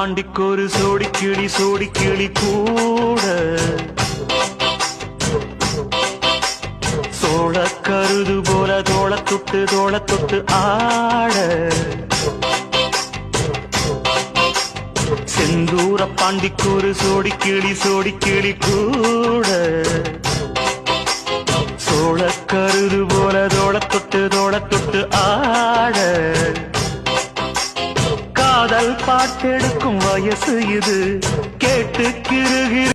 பாண்டிக்கொரு சோடி கிளி கூட சோழ கருது போல தோள தொட்டு ஆட செந்தூர பாண்டிக்கொரு சோடி கிளி கூட சோழ கருது போல தோள தொட்டு ஆட காதல் பாட்டெடுக்கும் வயசு இது கேட்டு கிருகிரு